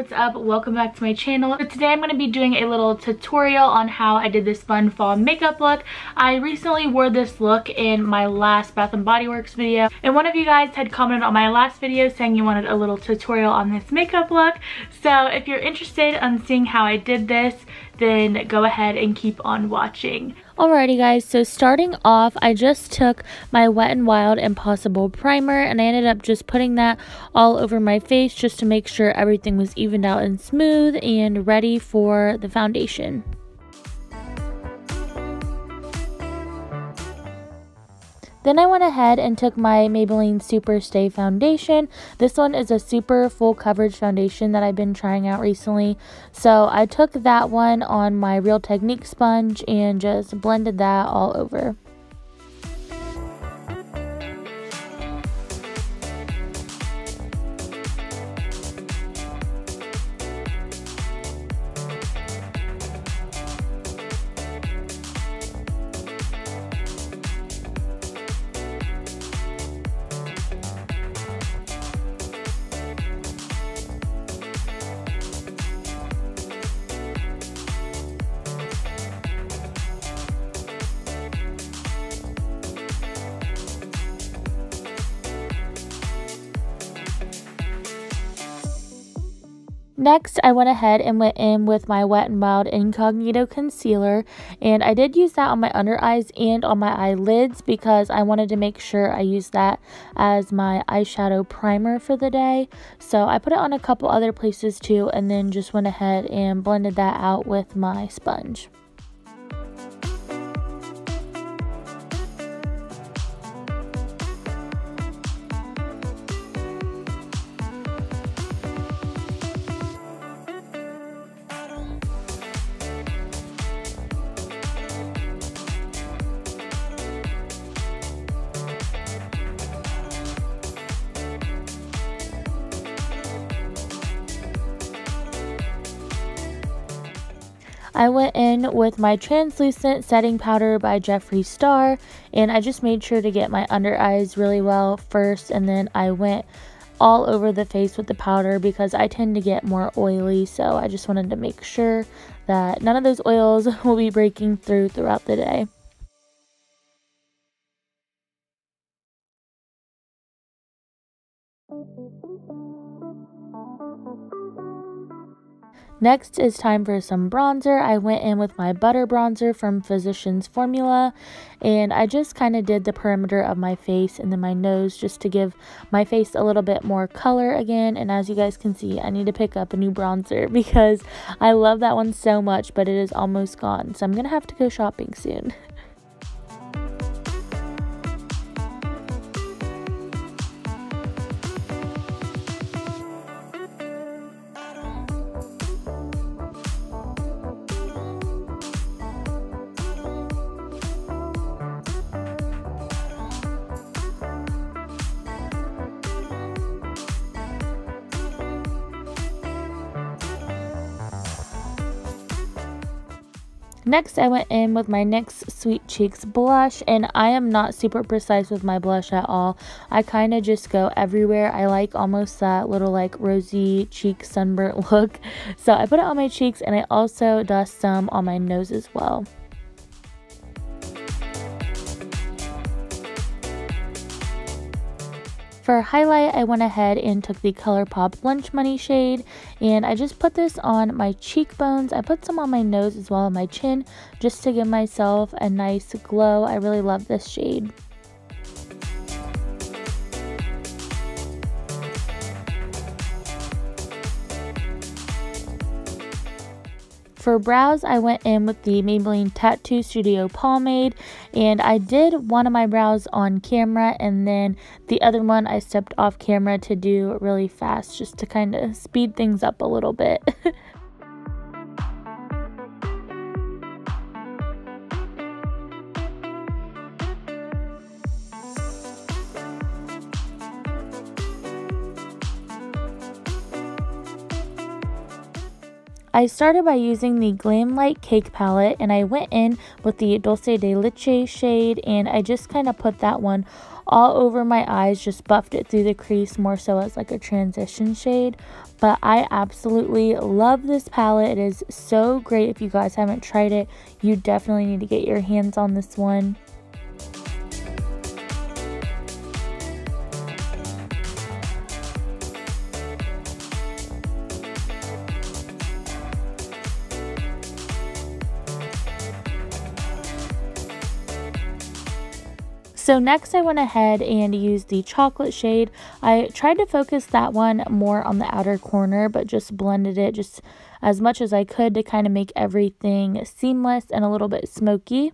what's up? Welcome back to my channel. So today I'm going to be doing a little tutorial on how I did this fun fall makeup look. I recently wore this look in my last Bath & Body Works video, and one of you guys had commented on my last video saying you wanted a little tutorial on this makeup look. So if you're interested in seeing how I did this, then go ahead and keep on watching. Alrighty guys, so starting off, I just took my Wet n Wild Impossible primer and I ended up just putting that all over my face just to make sure everything was evened out and smooth and ready for the foundation. Then I went ahead and took my Maybelline Super Stay foundation. This one is a super full coverage foundation that I've been trying out recently. So I took that one on my Real Technique sponge and just blended that all over. Next, I went ahead and went in with my Wet n Wild Incognito Concealer, and I did use that on my under eyes and on my eyelids because I wanted to make sure I used that as my eyeshadow primer for the day. So I put it on a couple other places too, and then just went ahead and blended that out with my sponge. I went in with my translucent setting powder by Jeffree Star, and I just made sure to get my under eyes really well first, and then I went all over the face with the powder because I tend to get more oily, so I just wanted to make sure that none of those oils will be breaking through throughout the day. Next is time for some bronzer. I went in with my Butter Bronzer from Physicians Formula, and I just kind of did the perimeter of my face and then my nose just to give my face a little bit more color again. And as you guys can see, I need to pick up a new bronzer because I love that one so much, but it is almost gone. So I'm going to have to go shopping soon. Next, I went in with my NYX Sweet Cheeks blush, and I am not super precise with my blush at all. I kind of just go everywhere. I like almost that little like rosy cheek sunburnt look. So I put it on my cheeks, and I also dust some on my nose as well. For highlight, I went ahead and took the ColourPop Lunch Money shade, and I just put this on my cheekbones. I put some on my nose as well as my chin just to give myself a nice glow. I really love this shade. For brows, I went in with the Maybelline Tattoo Studio Pomade, and I did one of my brows on camera, and then the other one I stepped off camera to do really fast just to kind of speed things up a little bit. I started by using the Glam Light Cake palette, and I went in with the Dulce de Leche shade, and I just kind of put that one all over my eyes, just buffed it through the crease more so as like a transition shade. But I absolutely love this palette. It is so great. If you guys haven't tried it, you definitely need to get your hands on this one. So next I went ahead and used the chocolate shade. I tried to focus that one more on the outer corner, but just blended it just as much as I could to kind of make everything seamless and a little bit smoky.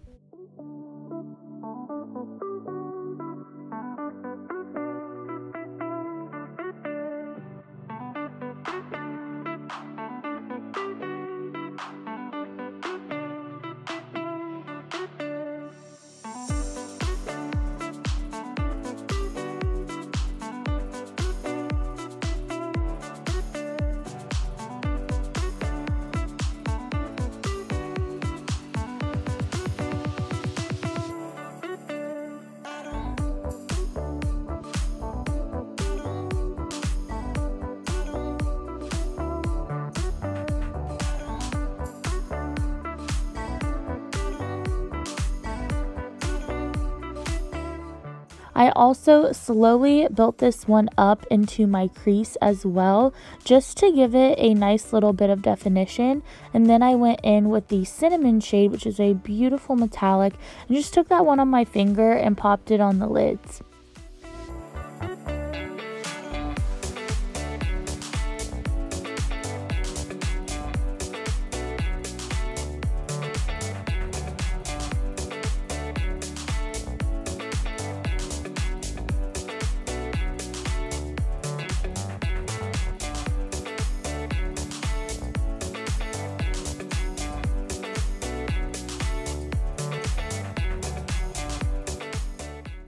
I also slowly built this one up into my crease as well, just to give it a nice little bit of definition. And then I went in with the cinnamon shade, which is a beautiful metallic, and just took that one on my finger and popped it on the lids.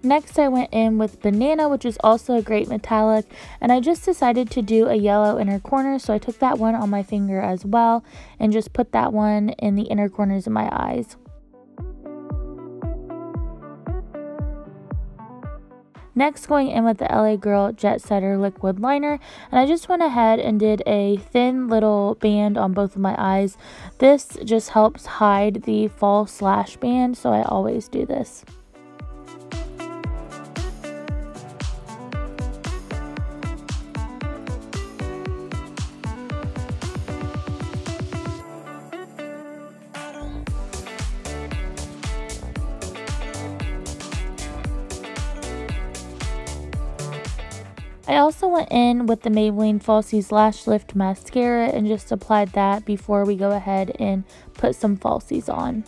Next I went in with Banana, which is also a great metallic, and I just decided to do a yellow inner corner, so I took that one on my finger as well and just put that one in the inner corners of my eyes. Next, going in with the LA Girl Jet Setter Liquid Liner, and I just went ahead and did a thin little band on both of my eyes. This just helps hide the false lash band, so I always do this. I also went in with the Maybelline Falsies Lash Lift Mascara and just applied that before we go ahead and put some falsies on.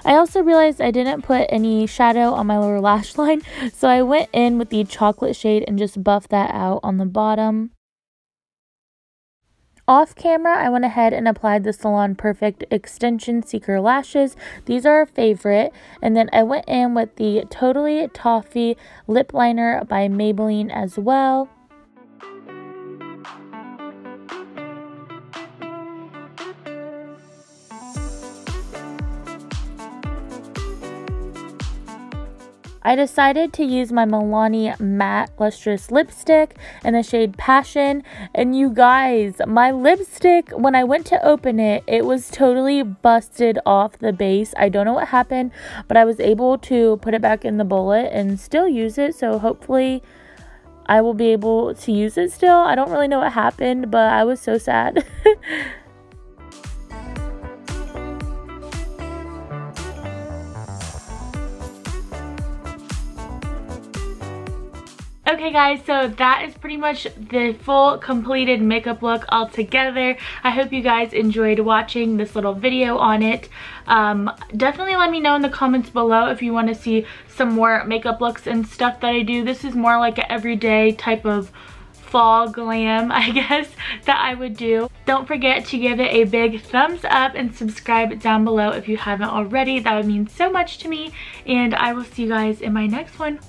I also realized I didn't put any shadow on my lower lash line, so I went in with the chocolate shade and just buffed that out on the bottom. Off camera, I went ahead and applied the Salon Perfect Extension Seeker Lashes. These are a favorite. And then I went in with the Totally Toffee Lip Liner by Maybelline as well. I decided to use my Milani Matte Lustrous Lipstick in the shade Passion, and you guys, my lipstick, when I went to open it, it was totally busted off the base. I don't know what happened, but I was able to put it back in the bullet and still use it, so hopefully I will be able to use it still. I don't really know what happened, but I was so sad. Okay guys, so that is pretty much the full completed makeup look all together. I hope you guys enjoyed watching this little video on it. Definitely let me know in the comments below if you want to see some more makeup looks and stuff that I do. This is more like an everyday type of fall glam, I guess, that I would do. Don't forget to give it a big thumbs up and subscribe down below if you haven't already. That would mean so much to me, and I will see you guys in my next one.